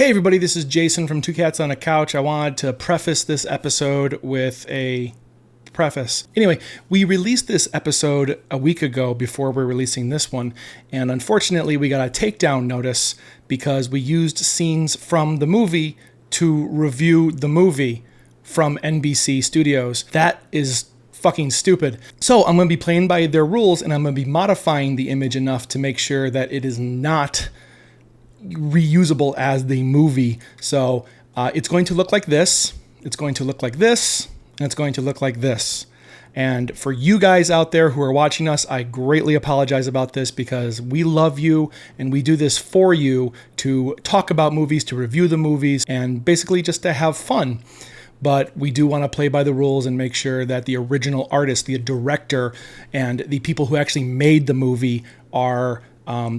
Hey everybody, this is Jason from Two Cats on a Couch. I wanted to preface this episode with a preface. Anyway, we released this episode a week ago before we're releasing this one, and unfortunately we got a takedown notice because we used scenes from the movie to review the movie from NBC Studios. That is fucking stupid. So I'm going to be playing by their rules, and I'm going to be modifying the image enough to make sure that it is not reusable as the movie. So it's going to look like this, it's going to look like this, and it's going to look like this. And for you guys out there who are watching us, I greatly apologize about this because we love you and we do this for you to talk about movies, to review the movies, and basically just to have fun. But we do want to play by the rules and make sure that the original artist, the director, and the people who actually made the movie are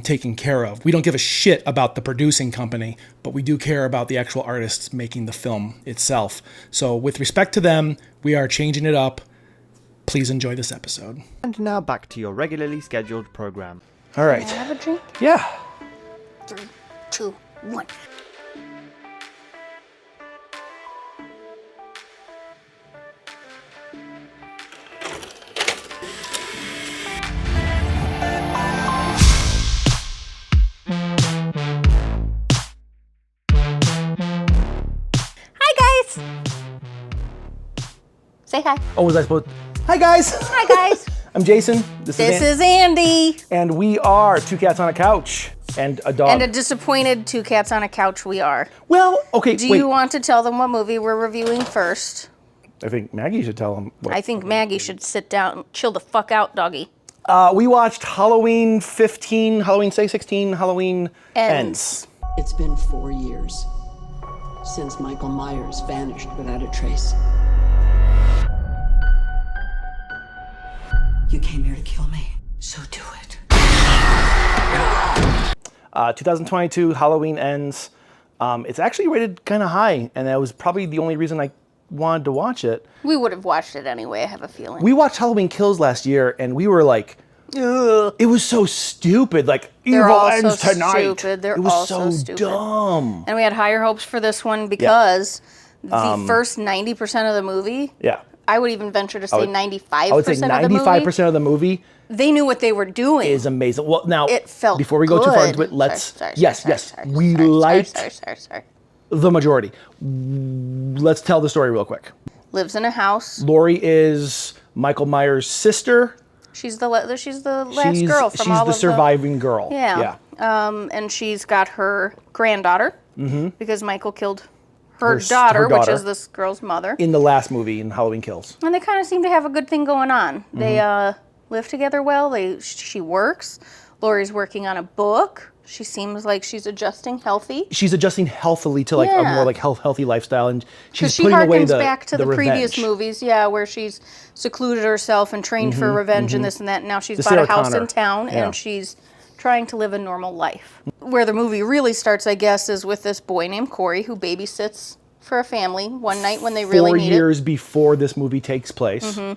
taken care of. We don't give a shit about the producing company, but we do care about the actual artists making the film itself. So with respect to them, we are changing it up. Please enjoy this episode. And now back to your regularly scheduled program. All right. Can I have a drink? Yeah. 3, 2, 1. Say hi. Oh, was I supposed? Hi guys. Hi guys. I'm Jason. This is Andi. And we are Two Cats on a Couch and a dog. And a disappointed Two Cats on a Couch we are. Well, okay. Do you want to tell them what movie we're reviewing first? I think Maggie should tell them. I think Maggie should sit down and chill the fuck out, doggy. We watched Halloween 15, Halloween 16, Halloween Ends. It's been 4 years since Michael Myers vanished without a trace. You came here to kill me, so do it. 2022, Halloween Ends. It's actually rated kind of high, and that was probably the only reason I wanted to watch it. We would have watched it anyway, I have a feeling. We watched Halloween Kills last year, and we were like, ugh. It was so stupid. Like, They're evil all ends so tonight. Stupid. They're it was all so stupid. Dumb. And we had higher hopes for this one because the first 90% of the movie, Yeah. I would even venture to say 95% I would say 95% of the movie they knew what they were doing. is amazing. Well, now, it felt before we go too far into good. it, let's... Sorry, we liked Sorry. the majority. Let's tell the story real quick. Lives in a house. Laurie is Michael Myers' sister. She's the last girl from all of She's the surviving girl. Yeah. And she's got her granddaughter because Michael killed her daughter, which is this girl's mother. In the last movie, in Halloween Kills. And they kind of seem to have a good thing going on. They live together well. She works. Laurie's working on a book. She seems like she's adjusting healthy. She's adjusting healthily to like a more like healthy lifestyle, and she's she putting away harkens back to the previous revenge. movies, where she's secluded herself and trained for revenge and this and that. And now she's bought Sarah a house Connor. in town and she's trying to live a normal life. Where the movie really starts, I guess, is with this boy named Corey who babysits for a family one night when they really need it. 4 years before this movie takes place. He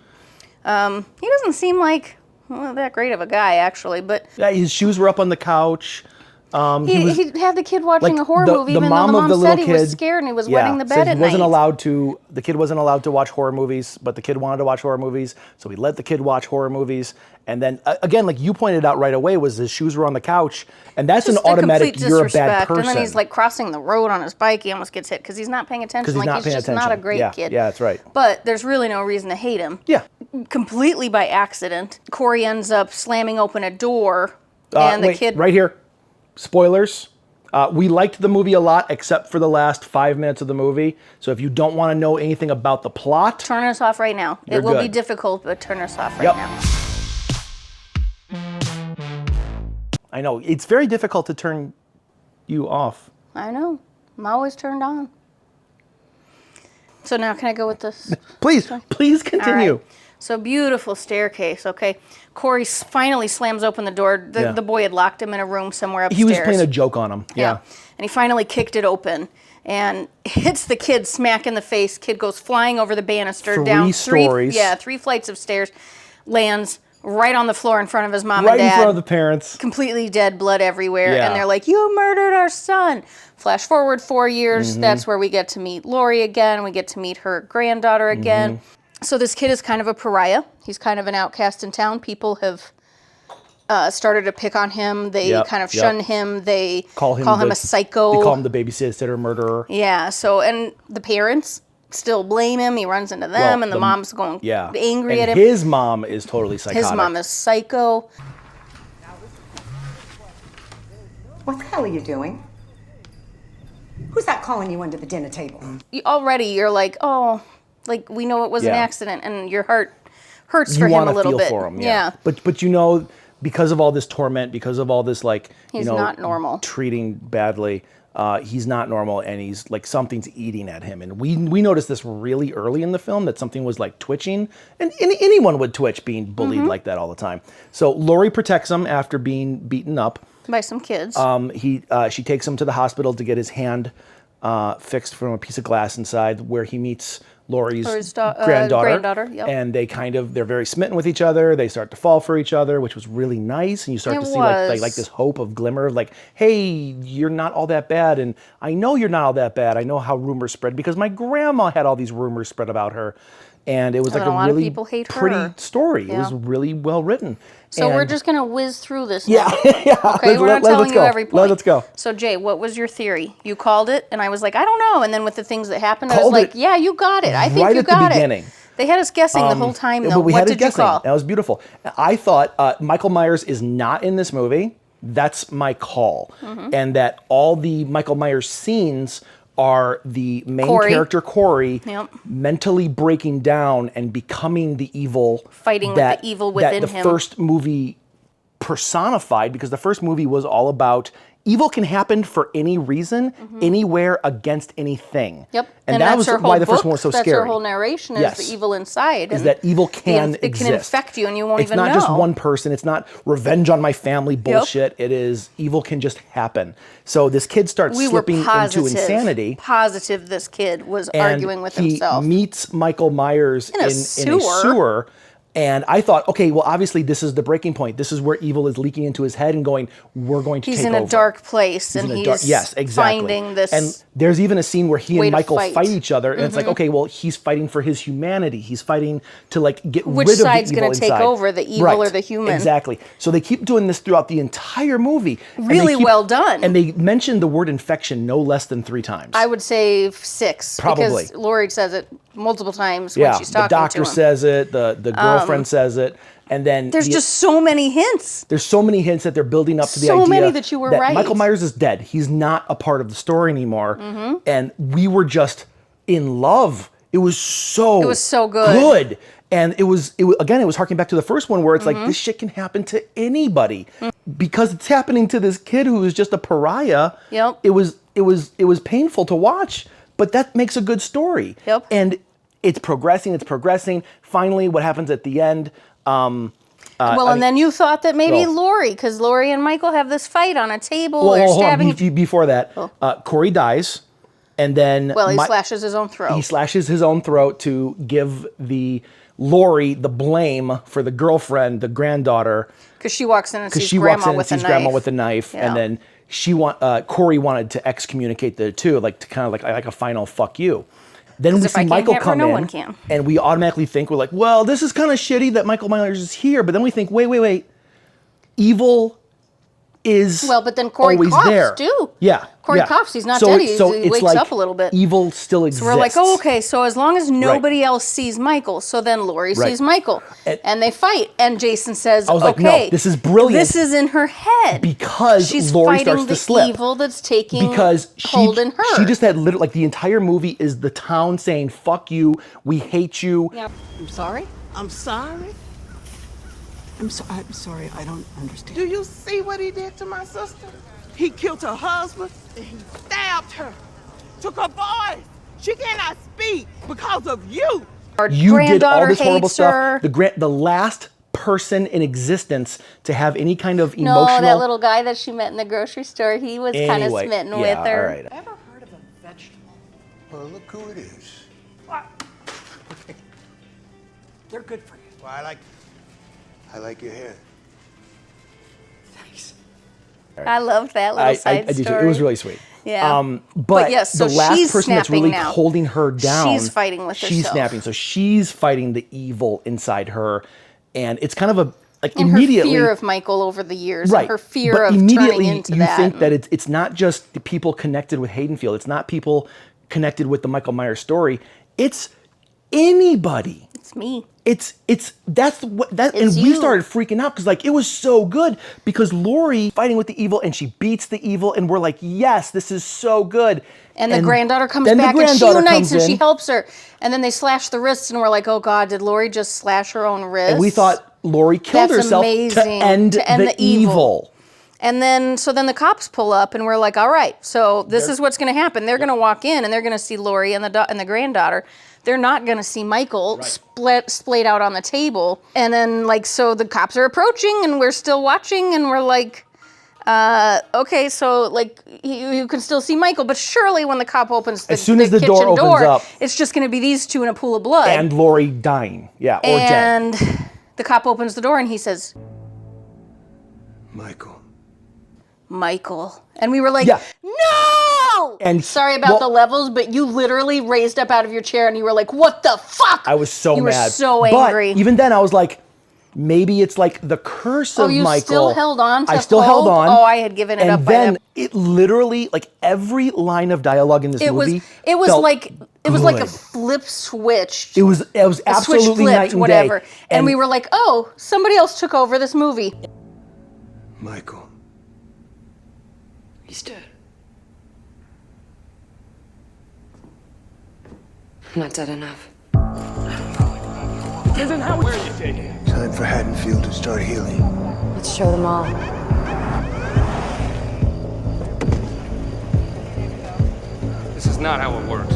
doesn't seem like that great of a guy, actually, but Yeah, his shoes were up on the couch. he had the kid watching like, a horror movie, even though the mom said he was scared and he was wetting the bed at night. The kid wasn't allowed to watch horror movies, but the kid wanted to watch horror movies, so he let the kid watch horror movies. And then, again, like you pointed out right away, was his shoes were on the couch, and that's Just an automatic, complete you're a bad disrespect. person. And then he's like crossing the road on his bike, he almost gets hit because he's not paying attention. He's just not a great kid. Yeah, that's right. But there's really no reason to hate him. Yeah. Completely by accident, Corey ends up slamming open a door, and the kid... Right here, spoilers. We liked the movie a lot, except for the last 5 minutes of the movie. So if you don't want to know anything about the plot... Turn us off right now. You're It will be good. difficult, but turn us off right now. I know, it's very difficult to turn you off. I know. I'm always turned on. So now can I go with this? Please continue. All right. So beautiful staircase, okay. Corey finally slams open the door. The boy had locked him in a room somewhere upstairs. He was playing a joke on him. Yeah. And he finally kicked it open and hits the kid smack in the face. Kid goes flying over the banister down 3 stories. 3 flights of stairs, lands right on the floor in front of his mom right and dad. in front of the parents. Completely dead, blood everywhere. Yeah. And they're like, you murdered our son. Flash forward 4 years. Mm-hmm. That's where we get to meet Laurie again. We get to meet her granddaughter again. So this kid is kind of a pariah. He's kind of an outcast in town. People have started to pick on him. They kind of shun him. They call him a psycho. They call him the babysitter murderer. Yeah. So, and the parents still blame him. He runs into them, and the mom's going angry at him. His mom is totally psychotic. His mom is psycho. What the hell are you doing? Who's that calling you under the dinner table? Already, you're like, oh, like we know it was an accident, and your heart hurts for him a little bit. You want to feel for him, yeah. But you know, because of all this torment, because of all this he's not normal. Treating badly, he's not normal, and he's like something's eating at him. And we noticed this really early in the film, that something was like twitching, and anyone would twitch being bullied like that all the time. So Laurie protects him after being beaten up by some kids. She takes him to the hospital to get his hand fixed from a piece of glass inside, where he meets Laurie's granddaughter. Yep. And they're very smitten with each other. They start to fall for each other, which was really nice. And you start to see like this hope of glimmer of like, hey, you're not all that bad. And I know you're not all that bad. I know how rumors spread, because my grandma had all these rumors spread about her. And it was like a really pretty story. It was really well written. So we're just going to whiz through this now. Yeah. Okay, we're not telling you every point. Let's go. So, Jay, what was your theory? You called it, and I was like, I don't know. And then with the things that happened, I was like, yeah, you got it. I think you got it. Right at the beginning. They had us guessing the whole time, though. But we what had did you call? That was beautiful. I thought Michael Myers is not in this movie. That's my call. And that all the Michael Myers scenes are the main character, Corey, mentally breaking down and becoming the evil. Fighting with the evil within him. That the first movie personified, because the first movie was all about evil can happen for any reason, anywhere, against anything. Yep. And that was why the first one was so scary. That's her whole narration, is the evil inside. Is that evil can exist. It can infect you and you won't even know. It's not just one person. It's not revenge on my family bullshit. It is evil can just happen. So this kid starts slipping into insanity. Positive this kid was arguing with himself. He meets Michael Myers in a sewer. And I thought, okay, well, obviously this is the breaking point. This is where evil is leaking into his head and going, we're going to take over. He's in a dark place, and he's finding this. And there's even a scene where he and Michael fight each other, and it's like, okay, well, he's fighting for his humanity. He's fighting to like get rid of the evil inside. Which side's going to take over, the evil or the human? Exactly. So they keep doing this throughout the entire movie. Really well done. And they mention the word infection no less than 3 times. I would say 6. Probably. Because Laurie says it multiple times when she's talking to him. The doctor says it, the girlfriend says it, and then there's just so many hints. There's so many hints that they're building up to the idea. So many that you were right. Michael Myers is dead. He's not a part of the story anymore, and we were just in love. It was so good. And it was harking back to the first one, where it's like, this shit can happen to anybody because it's happening to this kid who is just a pariah. Yep. It was painful to watch, but that makes a good story. Yep. And it's progressing. Finally, what happens at the end? And then you thought that maybe Laurie, because Laurie and Michael have this fight on a table. They're stabbing. Before that, Corey dies, and then he slashes his own throat. He slashes his own throat to give Laurie the blame for the girlfriend, the granddaughter, because she walks in and sees grandma with a knife, and then Corey wanted to excommunicate the two, like to kind of like a final fuck you. Then we see Michael come in, and we automatically think, we're like, well, this is kind of shitty that Michael Myers is here. But then we think, wait, evil is but then Corey always coughs there. Too. Yeah. Corey coughs. He's not dead. He wakes up a little bit. Evil still exists. So we're like, okay, so as long as nobody else sees Michael, so then Laurie sees Michael. And they fight. And Jason says, I was like, no, this is brilliant. This is in her head. Because she's Laurie fighting starts to slip. The evil that's taking hold in her. She just had literally, like, the entire movie is the town saying, fuck you, we hate you. Yeah. I'm sorry? I'm sorry? I'm sorry, I don't understand. Do you see what he did to my sister? He killed her husband, and he stabbed her, took her voice. She cannot speak because of you. You did all this horrible stuff. The last person in existence to have any kind of emotional... No, that little guy that she met in the grocery store, he was kind of smitten with her. All right. Ever heard of a vegetable? Well, look who it is. What? They're good for you. Well, I like I like your hair. Thanks. I loved that little side I did too. story. It was really sweet. Yeah. But yes, so the last she's person that's really snapping now. holding her down, She's fighting with she's herself. snapping. So she's fighting the evil inside her, and it's kind of a like And immediately her fear of Michael over the years, right. and her fear but of immediately turning into you that. think that it's not just the people connected with Hadenfield. It's not people connected with the Michael Myers story. It's anybody. It's me. That's what that It's and we you. started freaking out because like it was so good because Laurie fighting with the evil and she beats the evil and we're like, yes, this is so good. And the granddaughter comes then the back and she granddaughter unites and comes she in, helps her. And then they slash the wrists and we're like, oh God, did Laurie just slash her own wrist? and we thought Laurie killed That's herself amazing, to end the evil. And then the cops pull up and we're like, all right, so this is what's going to happen. They're going to walk in and they're going to see Laurie and the granddaughter. They're not going to see Michael splayed out on the table. And then so the cops are approaching and we're still watching and we're like, okay, so you can still see Michael, but surely when the cop opens as soon as the kitchen door opens up, it's just going to be these two in a pool of blood. and Laurie dying, or dead. And the cop opens the door and he says, Michael. And we were like, Yeah. no! And sorry about the levels, but you literally raised up out of your chair and you were like, what the fuck? I was so you mad. You were so angry. But even then I was like, maybe it's like the curse of you Michael. Still held on to I still held hope? on. Oh, I had given it up by then then. it literally, like every line of dialogue in this movie it was felt like a good. flip switch. It was a switch absolutely flipped, night and whatever. day. And we were like, oh, somebody else took over this movie. Michael. He's dead. I'm not dead enough. Where are you taking? Time for Haddonfield to start healing. Let's show them all. This is not how it works.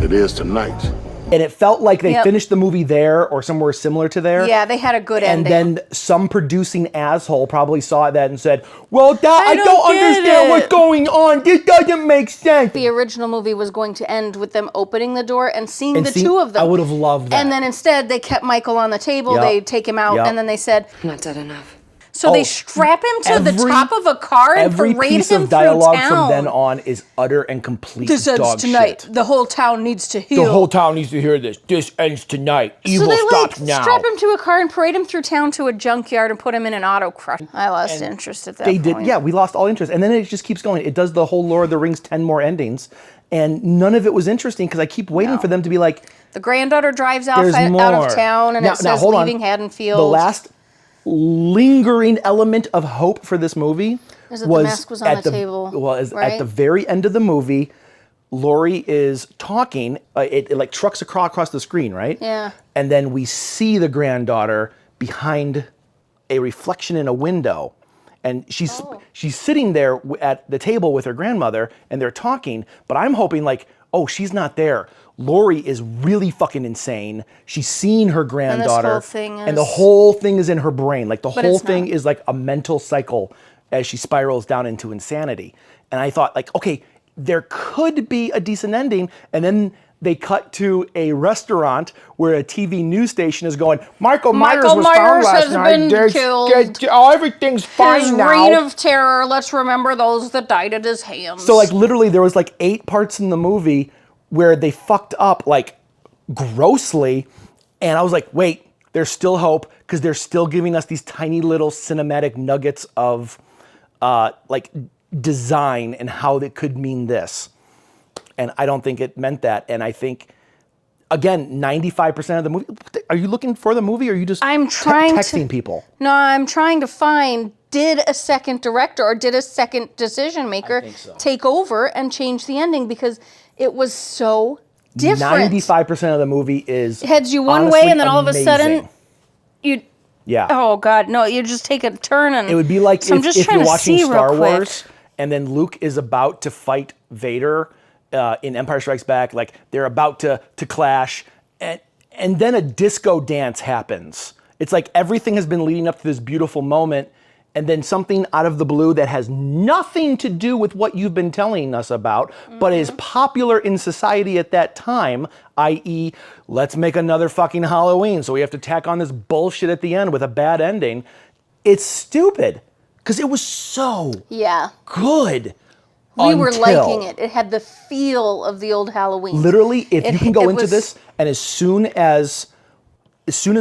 It is tonight. And it felt like they Yep. finished the movie there or somewhere similar to there. Yeah, they had a good And ending. then some producing asshole probably saw that and said, well, I don't don't understand get what's it." going on. This doesn't make sense. The original movie was going to end with them opening the door and seeing the two of them. I would have loved that. And then instead they kept Michael on the table. Yep. They take him out Yep. and then they said, I'm not dead enough. so they strap him to the top of a car and every parade piece him of dialogue through from town. then on is utter and complete This ends dog tonight. shit. The whole town needs to heal. The whole town needs to hear this. This ends tonight. Evil so they stops now. strap him to a car and parade him through town to a junkyard and put him in an auto crush. I lost interest at that They point. did, yeah. We lost all interest, and then it just keeps going. It does the whole Lord of the Rings 10 more endings, and none of it was interesting because I keep waiting for them to be like, The granddaughter drives out "There's more." of town and it says hold on. leaving Haddonfield. The last lingering element of hope for this movie Is that the mask was on at the table, Well, at right? the very end of the movie, Laurie is talking. It like trucks across the screen, right? Yeah. And then we see the granddaughter behind a reflection in a window. And she's sitting there at the table with her grandmother and they're talking, but I'm hoping like, oh, she's not there. Laurie is really fucking insane. She's seen her granddaughter. And the whole thing is in her brain. Like the whole thing is like a mental cycle as she spirals down into insanity. And I thought like, okay, there could be a decent ending. And then they cut to a restaurant where a TV news station is going, Michael Myers was found last night. Been killed. Everything's fine His now. reign of terror. Let's remember those that died at his hands. So like literally there was like 8 parts in the movie where they fucked up like grossly. And I was like, wait, there's still hope because they're still giving us these tiny little cinematic nuggets of like design and how they could mean this. And I don't think it meant that. And I think, again, 95% of the movie, are you looking for the movie or are you just texting people? No, I'm trying to find, did a second director or did a second decision maker take over and change the ending because it was so different. 95% of the movie is heads you one honestly way and then all of a sudden amazing. you Yeah. Oh God, no! You just take a turn and It would be like so I'm just if trying you're to watching see Star real quick. Wars and then Luke is about to fight Vader in Empire Strikes Back, like they're about to clash, and then a disco dance happens. It's like everything has been leading up to this beautiful moment, and then something out of the blue that has nothing to do with what you've been telling us about, but is popular in society at that time, i.e., let's make another fucking Halloween, so we have to tack on this bullshit at the end with a bad ending. It's stupid, because it was so good. We were liking it. It had the feel of the old Halloween. Literally, if you can go into this, and as soon as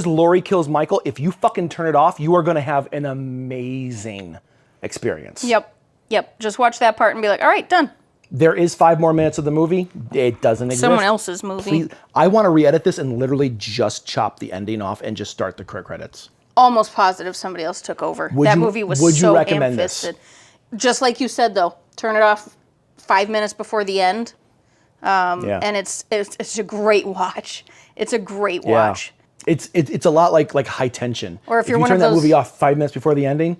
Laurie kills Michael, if you fucking turn it off, you are going to have an amazing experience. Yep. Just watch that part and be like, all right, done. There is 5 more minutes of the movie. It doesn't exist. Someone else's movie. Please, I want to re-edit this and literally just chop the ending off and just start the credits. Almost positive somebody else took over. Movie was would so you recommend ham-fisted. Just like you said, though, turn it off 5 minutes before the end. And it's a great watch. It's a great watch. It's a lot like High Tension. Or if you're you one turn of that those... movie off 5 minutes before the ending,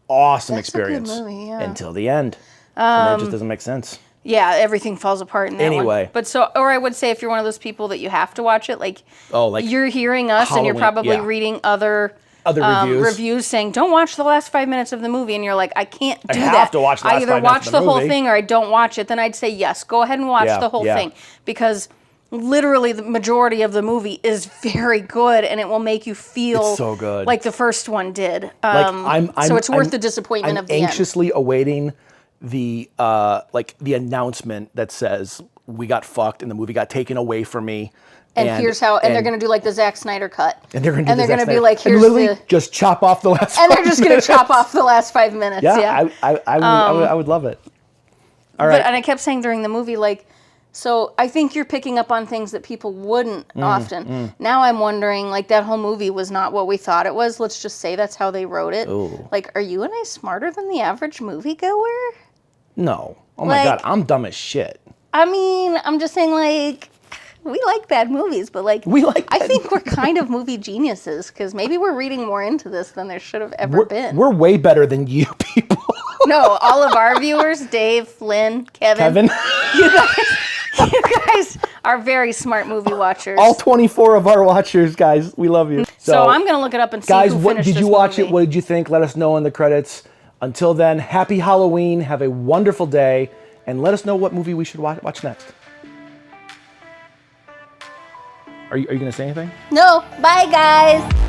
awesome experience. A good movie, until the end. And that just doesn't make sense. Yeah, everything falls apart in that Anyway. one. But or I would say if you're one of those people that you have to watch it, like you're hearing us Halloween, and you're probably reading other reviews saying, don't watch the last 5 minutes of the movie, and you're like, I can't do that. I have to watch the last 5 minutes I either watch of the whole movie. thing or I don't watch it. Then I'd say yes, go ahead and watch the whole thing, because literally the majority of the movie is very good, and it will make you feel so good. like the first one did. So it's worth the disappointment of the end. I'm anxiously awaiting the announcement that says we got fucked and the movie got taken away from me. And here's how, and they're going to do like the Zack Snyder cut. And they're going to be like, here's just chop off the last. And they're just going to chop off the last 5 minutes. Yeah. I would love it. All right. And I kept saying during the movie, like, so I think you're picking up on things that people wouldn't often. Now I'm wondering, like, that whole movie was not what we thought it was. Let's just say that's how they wrote it. Ooh. Like, are you and I smarter than the average moviegoer? No. Oh my God, I'm dumb as shit. I mean, I'm just saying, like, we like bad movies, but like, I think we're kind of movie geniuses, because maybe we're reading more into this than there should have ever been. We're way better than you people. No, all of our viewers, Dave, Lynn, Kevin. You guys are very smart movie watchers. All 24 of our watchers, guys, we love you. So I'm going to look it up and see guys, who finished did you this watch movie. it? What did you think? Let us know in the credits. Until then, happy Halloween. Have a wonderful day. And let us know what movie we should watch next. Are you going to say anything? No. Bye, guys.